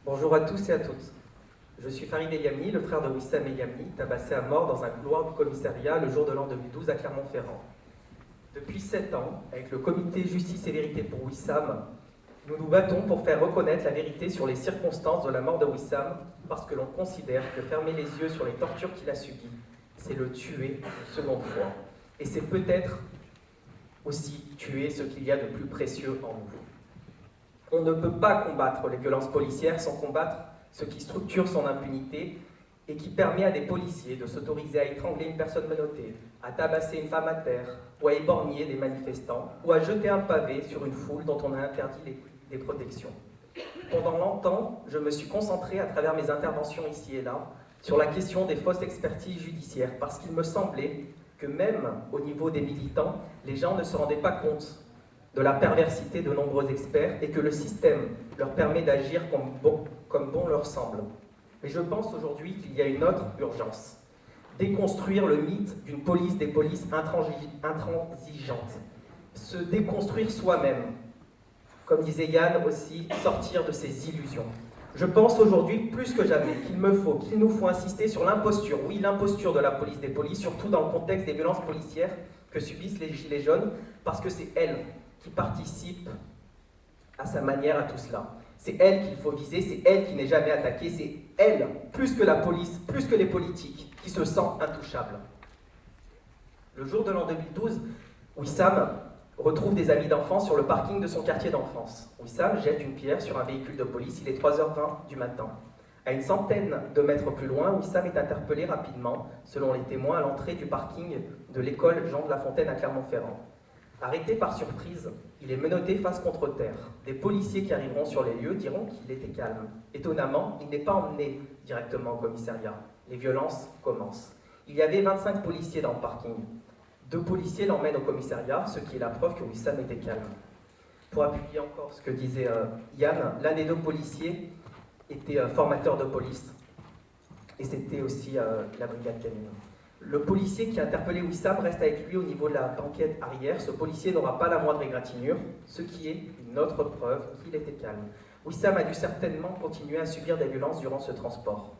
Bonjour à tous et à toutes. Je suis Farid Eliamni, le frère de Wissam Eliamni, tabassé à mort dans un couloir du commissariat le jour de l'an 2012 à Clermont-Ferrand. Depuis 7 ans, avec le comité Justice et Vérité pour Wissam, nous nous battons pour faire reconnaître la vérité sur les circonstances de la mort de Wissam, parce que l'on considère que fermer les yeux sur les tortures qu'il a subies, c'est le tuer une seconde fois. Et c'est peut-être aussi tuer ce qu'il y a de plus précieux en nous. On ne peut pas combattre les violences policières sans combattre ce qui structure son impunité et qui permet à des policiers de s'autoriser à étrangler une personne menottée, à tabasser une femme à terre, ou à éborgner des manifestants, ou à jeter un pavé sur une foule dont on a interdit des protections. Pendant longtemps, je me suis concentré à travers mes interventions ici et là sur la question des fausses expertises judiciaires, parce qu'il me semblait que même au niveau des militants, les gens ne se rendaient pas compte de la perversité de nombreux experts et que le système leur permet d'agir comme bon leur semble. Mais je pense aujourd'hui qu'il y a une autre urgence. Déconstruire le mythe d'une police des polices intransigeante. Se déconstruire soi-même. Comme disait Yann aussi, sortir de ses illusions. Je pense aujourd'hui plus que jamais qu'il nous faut insister sur l'imposture. Oui, l'imposture de la police des polices, surtout dans le contexte des violences policières que subissent les gilets jaunes, parce que c'est elle qui participe à sa manière à tout cela. C'est elle qu'il faut viser, c'est elle qui n'est jamais attaquée, c'est elle, plus que la police, plus que les politiques, qui se sent intouchable. Le jour de l'an 2012, Wissam retrouve des amis d'enfance sur le parking de son quartier d'enfance. Wissam jette une pierre sur un véhicule de police, il est 3h20 du matin. À une centaine de mètres plus loin, Wissam est interpellé rapidement, selon les témoins, à l'entrée du parking de l'école Jean de La Fontaine à Clermont-Ferrand. Arrêté par surprise, il est menotté face contre terre. Des policiers qui arriveront sur les lieux diront qu'il était calme. Étonnamment, il n'est pas emmené directement au commissariat. Les violences commencent. Il y avait 25 policiers dans le parking. 2 policiers l'emmènent au commissariat, ce qui est la preuve que Wissam était calme. Pour appuyer encore ce que disait Yann, l'un des 2 policiers était formateur de police. Et c'était aussi la brigade canine. Le policier qui a interpellé Wissam reste avec lui au niveau de la banquette arrière. Ce policier n'aura pas la moindre égratignure, ce qui est une autre preuve qu'il était calme. Wissam a dû certainement continuer à subir des violences durant ce transport.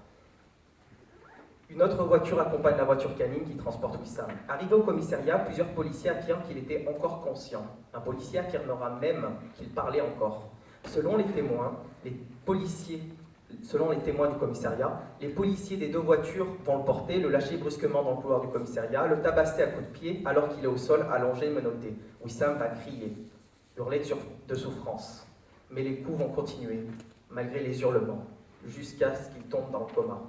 Une autre voiture accompagne la voiture canine qui transporte Wissam. Arrivé au commissariat, plusieurs policiers affirment qu'il était encore conscient. Un policier affirmera même qu'il parlait encore. Selon les témoins du commissariat, les policiers des 2 voitures vont le porter, le lâcher brusquement dans le couloir du commissariat, le tabasser à coups de pied alors qu'il est au sol, allongé, menotté. Wissam va crier, hurler de souffrance. Mais les coups vont continuer, malgré les hurlements, jusqu'à ce qu'il tombe dans le coma.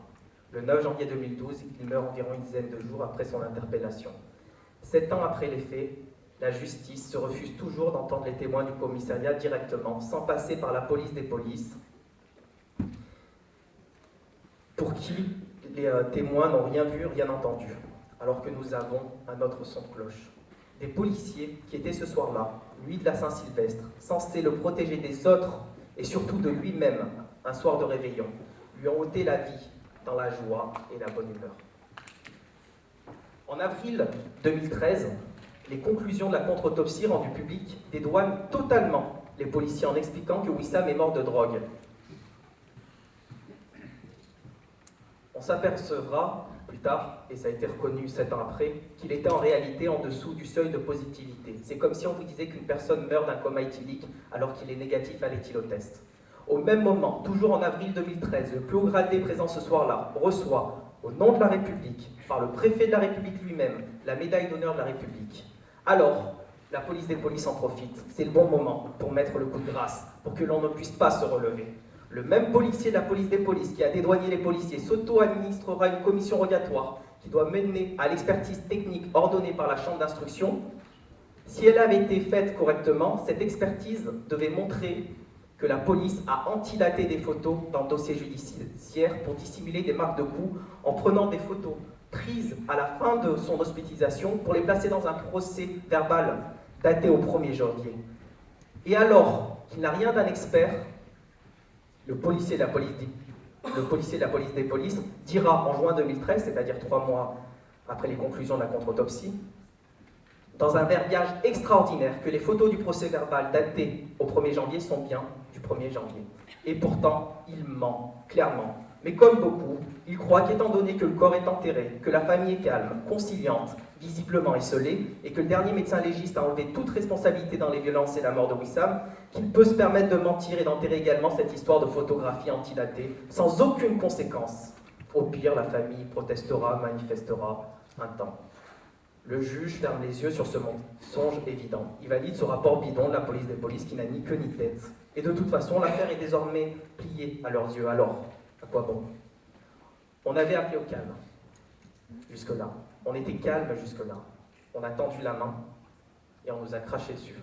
Le 9 janvier 2012, il meurt environ une dizaine de jours après son interpellation. 7 ans après les faits, la justice se refuse toujours d'entendre les témoins du commissariat directement, sans passer par la police des polices, pour qui les témoins n'ont rien vu, rien entendu, alors que nous avons un autre son de cloche. Des policiers qui étaient ce soir-là, nuit de la Saint-Sylvestre, censés le protéger des autres et surtout de lui-même, un soir de réveillon, lui ont ôté la vie dans la joie et la bonne humeur. En avril 2013, les conclusions de la contre-autopsie rendues publiques dédouanent totalement les policiers en expliquant que Wissam est mort de drogue. On s'apercevra plus tard, et ça a été reconnu 7 ans après, qu'il était en réalité en dessous du seuil de positivité. C'est comme si on vous disait qu'une personne meurt d'un coma éthylique alors qu'il est négatif à l'éthylotest. Au même moment, toujours en avril 2013, le plus haut gradé présent ce soir-là reçoit, au nom de la République, par le préfet de la République lui-même, la médaille d'honneur de la République. Alors, la police des polices en profite. C'est le bon moment pour mettre le coup de grâce, pour que l'on ne puisse pas se relever. Le même policier de la police des polices qui a dédouané les policiers s'auto-administrera une commission rogatoire qui doit mener à l'expertise technique ordonnée par la chambre d'instruction. Si elle avait été faite correctement, cette expertise devait montrer que la police a antilaté des photos dans le dossier judiciaire pour dissimuler des marques de coups en prenant des photos prises à la fin de son hospitalisation pour les placer dans un procès verbal daté au 1er janvier. Et alors qu'il n'a rien d'un expert, le policier de la police des polices dira en juin 2013, c'est-à-dire 3 mois après les conclusions de la contre-autopsie, dans un verbiage extraordinaire, que les photos du procès verbal daté au 1er janvier sont bien du 1er janvier. Et pourtant, il ment, clairement. Mais comme beaucoup, il croit qu'étant donné que le corps est enterré, que la famille est calme, conciliante, visiblement esselée, et que le dernier médecin légiste a enlevé toute responsabilité dans les violences et la mort de Wissam, qu'il peut se permettre de mentir et d'enterrer également cette histoire de photographie antidatée, sans aucune conséquence. Au pire, la famille protestera, manifestera un temps. Le juge ferme les yeux sur ce mensonge évident. Il valide ce rapport bidon de la police des polices qui n'a ni queue ni tête. Et de toute façon, l'affaire est désormais pliée à leurs yeux. Alors, à quoi bon? On avait appelé au calme. Jusque-là. On était calme jusque-là. On a tendu la main et on nous a craché dessus.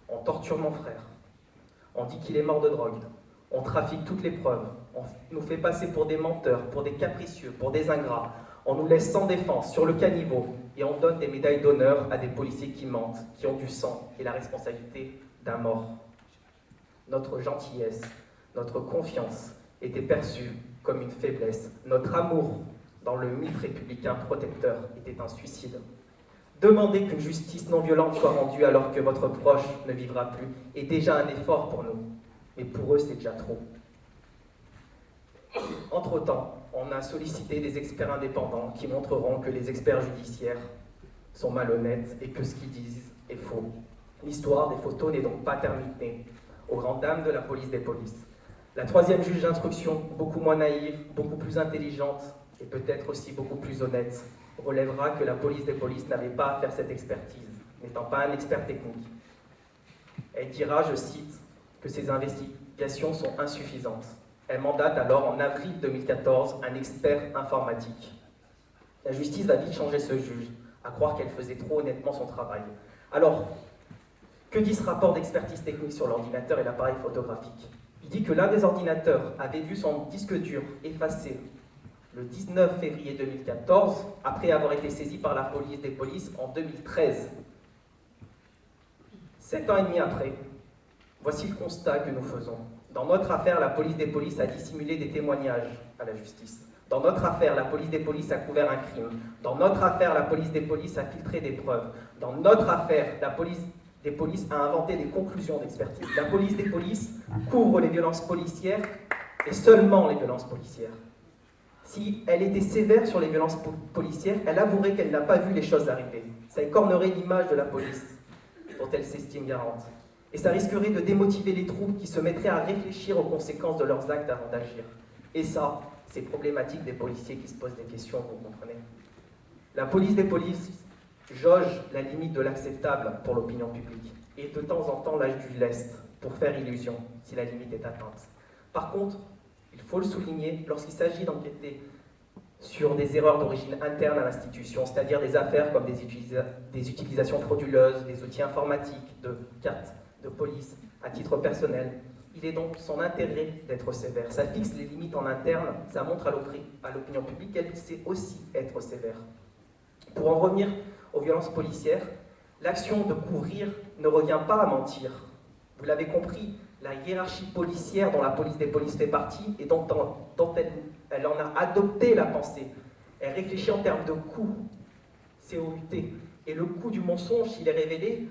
On torture mon frère. On dit qu'il est mort de drogue. On trafique toutes les preuves. On nous fait passer pour des menteurs, pour des capricieux, pour des ingrats. On nous laisse sans défense, sur le caniveau, et on donne des médailles d'honneur à des policiers qui mentent, qui ont du sang et la responsabilité d'un mort. Notre gentillesse, notre confiance était perçue comme une faiblesse. Notre amour dans le mythe républicain protecteur était un suicide. Demander qu'une justice non violente soit rendue alors que votre proche ne vivra plus est déjà un effort pour nous, mais pour eux c'est déjà trop. Entre-temps, on a sollicité des experts indépendants qui montreront que les experts judiciaires sont malhonnêtes et que ce qu'ils disent est faux. L'histoire des photos n'est donc pas terminée, aux grandes dames de la police des polices. La troisième juge d'instruction, beaucoup moins naïve, beaucoup plus intelligente et peut-être aussi beaucoup plus honnête, relèvera que la police des polices n'avait pas à faire cette expertise, n'étant pas un expert technique. Elle dira, je cite, que ces investigations sont insuffisantes. Elle mandate alors en avril 2014 un expert informatique. La justice va vite changer ce juge, à croire qu'elle faisait trop honnêtement son travail. Alors, que dit ce rapport d'expertise technique sur l'ordinateur et l'appareil photographique? Il dit que l'un des ordinateurs avait vu son disque dur effacé le 19 février 2014, après avoir été saisi par la police des polices en 2013. 7 ans et demi après, voici le constat que nous faisons. Dans notre affaire, la police des polices a dissimulé des témoignages à la justice. Dans notre affaire, la police des polices a couvert un crime. Dans notre affaire, la police des polices a filtré des preuves. Dans notre affaire, la police des polices a inventé des conclusions d'expertise. La police des polices couvre les violences policières et seulement les violences policières. Si elle était sévère sur les violences policières, elle avouerait qu'elle n'a pas vu les choses arriver. Ça écornerait l'image de la police dont elle s'estime garante. Et ça risquerait de démotiver les troupes qui se mettraient à réfléchir aux conséquences de leurs actes avant d'agir. Et ça, c'est problématique des policiers qui se posent des questions, vous comprenez. La police des polices jauge la limite de l'acceptable pour l'opinion publique et de temps en temps lâche du lest pour faire illusion si la limite est atteinte. Par contre, il faut le souligner, lorsqu'il s'agit d'enquêter sur des erreurs d'origine interne à l'institution, c'est-à-dire des affaires comme des utilisations frauduleuses, des outils informatiques, de cartes de police à titre personnel, il est donc son intérêt d'être sévère. Ça fixe les limites en interne, ça montre à l'opinion publique qu'elle sait aussi être sévère. Pour en revenir aux violences policières, l'action de couvrir ne revient pas à mentir. Vous l'avez compris, la hiérarchie policière dont la police des polices fait partie et dont elle en a adopté la pensée. Elle réfléchit en termes de coût, COUT. Et le coût du mensonge, s'il est révélé,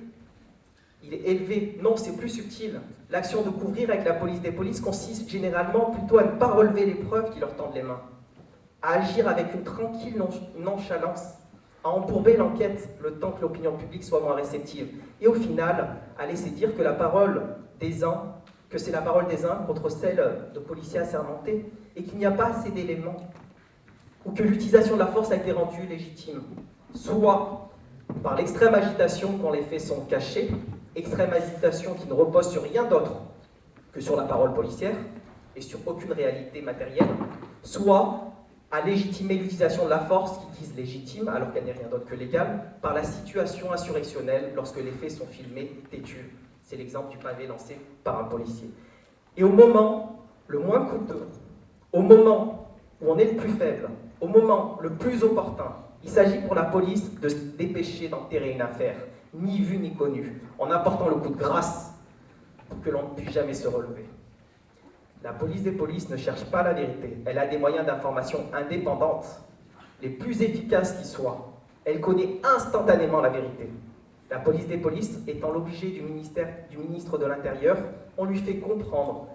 il est élevé. Non, c'est plus subtil. L'action de couvrir avec la police des polices consiste généralement plutôt à ne pas relever les preuves qui leur tendent les mains, à agir avec une tranquille nonchalance, à embourber l'enquête le temps que l'opinion publique soit moins réceptive, et au final, à laisser dire que la parole des uns, que c'est la parole des uns contre celle de policiers assermentés, et qu'il n'y a pas assez d'éléments, ou que l'utilisation de la force a été rendue légitime, soit par l'extrême agitation quand les faits sont cachés, extrême agitation qui ne repose sur rien d'autre que sur la parole policière et sur aucune réalité matérielle, soit à légitimer l'utilisation de la force qui disent légitime alors qu'elle n'est rien d'autre que légale, par la situation insurrectionnelle lorsque les faits sont filmés, têtus. C'est l'exemple du pavé lancé par un policier. Et au moment le moins coûteux, au moment où on est le plus faible, au moment le plus opportun, il s'agit pour la police de se dépêcher d'enterrer une affaire, ni vue ni connue, en apportant le coup de grâce pour que l'on ne puisse jamais se relever. La police des polices ne cherche pas la vérité, elle a des moyens d'information indépendants, les plus efficaces qui soient. Elle connaît instantanément la vérité. La police des polices étant l'obligé du ministre de l'Intérieur, on lui fait comprendre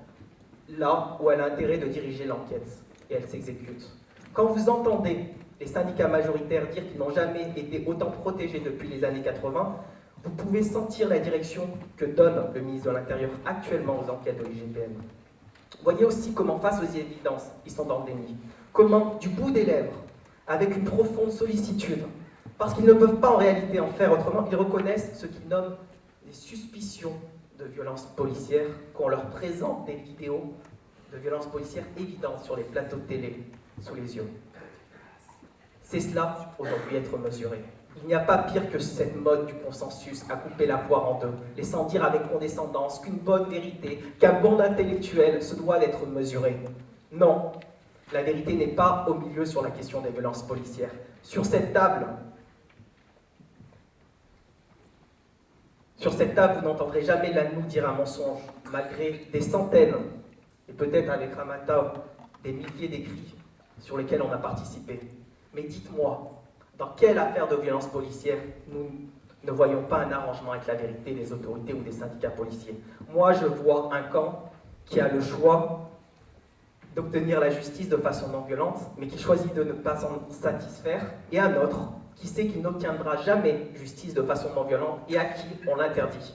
là où elle a intérêt de diriger l'enquête, et elle s'exécute. Quand vous entendez les syndicats majoritaires dire qu'ils n'ont jamais été autant protégés depuis les années 80, vous pouvez sentir la direction que donne le ministre de l'Intérieur actuellement aux enquêtes de l'IGPN. Voyez aussi comment, face aux évidences, ils sont dans le déni. Comment, du bout des lèvres, avec une profonde sollicitude, parce qu'ils ne peuvent pas en réalité en faire autrement, ils reconnaissent ce qu'ils nomment des suspicions de violences policières, qu'on leur présente des vidéos de violences policières évidentes sur les plateaux de télé, sous les yeux. C'est cela, aujourd'hui, être mesuré. Il n'y a pas pire que cette mode du consensus à couper la poire en deux, laissant dire avec condescendance qu'une bonne vérité, qu'un bon intellectuel se doit d'être mesuré. Non, la vérité n'est pas au milieu sur la question des violences policières. Sur cette table, vous n'entendrez jamais l'ANMU dire un mensonge, malgré des centaines, et peut-être avec Ramata, des milliers d'écrits sur lesquels on a participé. Mais dites-moi, dans quelle affaire de violence policière nous ne voyons pas un arrangement avec la vérité des autorités ou des syndicats policiers? Moi, je vois un camp qui a le choix d'obtenir la justice de façon non violente, mais qui choisit de ne pas s'en satisfaire, et un autre qui sait qu'il n'obtiendra jamais justice de façon non violente et à qui on l'interdit.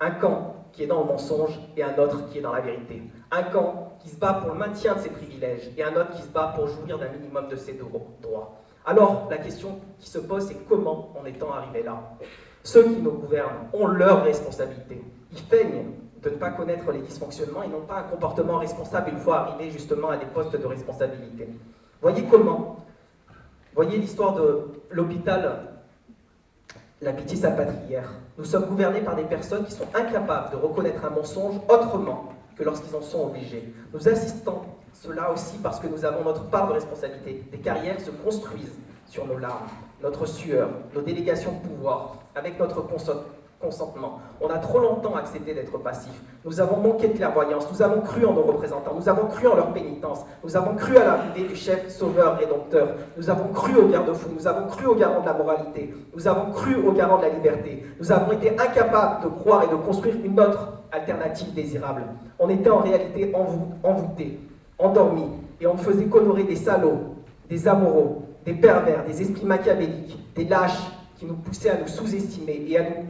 Un camp qui est dans le mensonge et un autre qui est dans la vérité. Un camp qui se bat pour le maintien de ses privilèges et un autre qui se bat pour jouir d'un minimum de ses droits. Alors, la question qui se pose, c'est comment en est-on arrivé là? Ceux qui nous gouvernent ont leurs responsabilités. Ils feignent de ne pas connaître les dysfonctionnements et n'ont pas un comportement responsable une fois arrivés justement à des postes de responsabilité. Voyez comment? Voyez l'histoire de l'hôpital La Pitié-Salpêtrière. Nous sommes gouvernés par des personnes qui sont incapables de reconnaître un mensonge autrement que lorsqu'ils en sont obligés. Nous assistons cela aussi parce que nous avons notre part de responsabilité. Des carrières se construisent sur nos larmes, notre sueur, nos délégations de pouvoir, avec notre consentement. On a trop longtemps accepté d'être passifs. Nous avons manqué de clairvoyance, nous avons cru en nos représentants, nous avons cru en leur pénitence, nous avons cru à l'arrivée du chef sauveur rédempteur, nous avons cru aux garde-fous, nous avons cru aux garants de la moralité, nous avons cru aux garants de la liberté, nous avons été incapables de croire et de construire une autre alternative désirable. On était en réalité envoûtés, endormis, et on ne faisait qu'honorer des salauds, des amoureux, des pervers, des esprits machiavéliques, des lâches qui nous poussaient à nous sous-estimer et à nous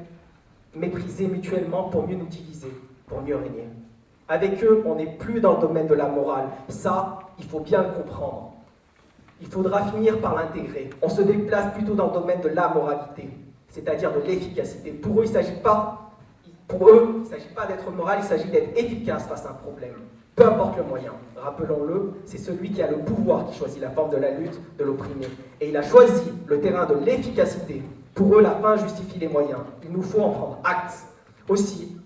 mépriser mutuellement pour mieux nous diviser, pour mieux régner. Avec eux, on n'est plus dans le domaine de la morale. Ça, il faut bien le comprendre. Il faudra finir par l'intégrer. On se déplace plutôt dans le domaine de la moralité, c'est-à-dire de l'efficacité. Pour eux, il ne s'agit pas d'être moral, il s'agit d'être efficace face à un problème. Peu importe le moyen. Rappelons-le, c'est celui qui a le pouvoir qui choisit la forme de la lutte de l'opprimé. Et il a choisi le terrain de l'efficacité. Pour eux, la fin justifie les moyens. Il nous faut en prendre acte. Aussi,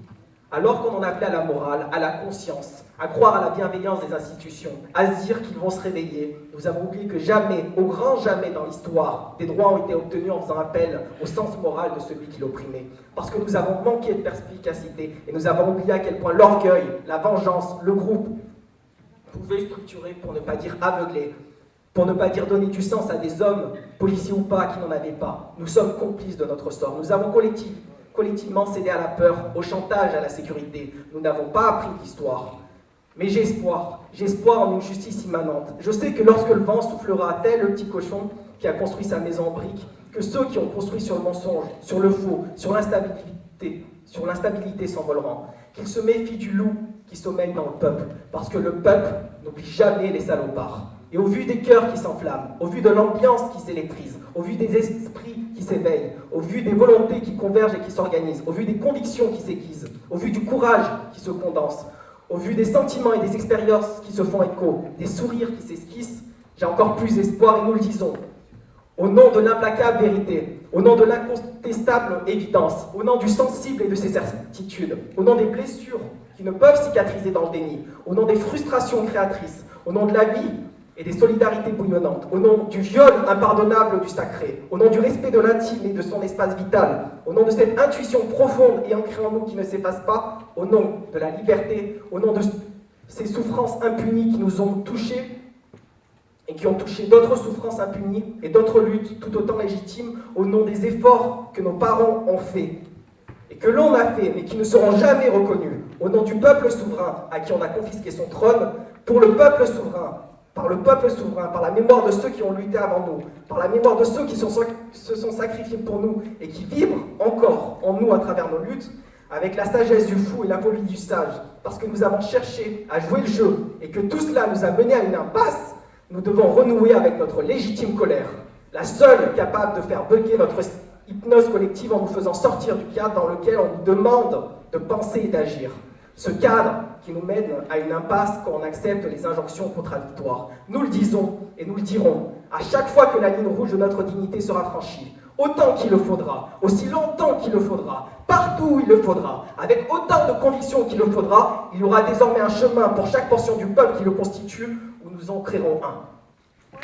alors qu'on en appelait à la morale, à la conscience, à croire à la bienveillance des institutions, à se dire qu'ils vont se réveiller, nous avons oublié que jamais, au grand jamais dans l'histoire, des droits ont été obtenus en faisant appel au sens moral de celui qui l'opprimait. Parce que nous avons manqué de perspicacité et nous avons oublié à quel point l'orgueil, la vengeance, le groupe pouvaient structurer, pour ne pas dire aveugler, pour ne pas dire donner du sens à des hommes, policiers ou pas, qui n'en avaient pas. Nous sommes complices de notre sort. Nous avons collectivement cédé à la peur, au chantage, à la sécurité. Nous n'avons pas appris l'histoire. Mais j'ai espoir en une justice immanente. Je sais que lorsque le vent soufflera tel le petit cochon qui a construit sa maison en briques, que ceux qui ont construit sur le mensonge, sur le faux, sur l'instabilité s'envoleront. Qu'ils se méfient du loup qui sommeille dans le peuple, parce que le peuple n'oublie jamais les salopards. Et au vu des cœurs qui s'enflamment, au vu de l'ambiance qui s'électrise, au vu des esprits qui s'éveillent, au vu des volontés qui convergent et qui s'organisent, au vu des convictions qui s'aiguisent, au vu du courage qui se condense, au vu des sentiments et des expériences qui se font écho, des sourires qui s'esquissent, j'ai encore plus espoir et nous le disons. Au nom de l'implacable vérité, au nom de l'incontestable évidence, au nom du sensible et de ses certitudes, au nom des blessures qui ne peuvent cicatriser dans le déni, au nom des frustrations créatrices, au nom de la vie et des solidarités bouillonnantes, au nom du viol impardonnable du sacré, au nom du respect de l'intime et de son espace vital, au nom de cette intuition profonde et ancrée en nous qui ne s'efface pas, au nom de la liberté, au nom de ces souffrances impunies qui nous ont touchés et et qui ont touché d'autres souffrances impunies et d'autres luttes tout autant légitimes au nom des efforts que nos parents ont faits et que l'on a fait, mais qui ne seront jamais reconnus, au nom du peuple souverain à qui on a confisqué son trône, pour le peuple souverain, par la mémoire de ceux qui ont lutté avant nous, par la mémoire de ceux qui se sont sacrifiés pour nous et qui vibrent encore en nous à travers nos luttes, avec la sagesse du fou et la folie du sage, parce que nous avons cherché à jouer le jeu et que tout cela nous a menés à une impasse, nous devons renouer avec notre légitime colère, la seule capable de faire bugger notre hypnose collective en nous faisant sortir du cadre dans lequel on nous demande de penser et d'agir. Ce cadre qui nous mène à une impasse quand on accepte les injonctions contradictoires. Nous le disons et nous le dirons, à chaque fois que la ligne rouge de notre dignité sera franchie, autant qu'il le faudra, aussi longtemps qu'il le faudra, partout où il le faudra, avec autant de conviction qu'il le faudra, il y aura désormais un chemin pour chaque portion du peuple qui le constitue, où nous en créerons un.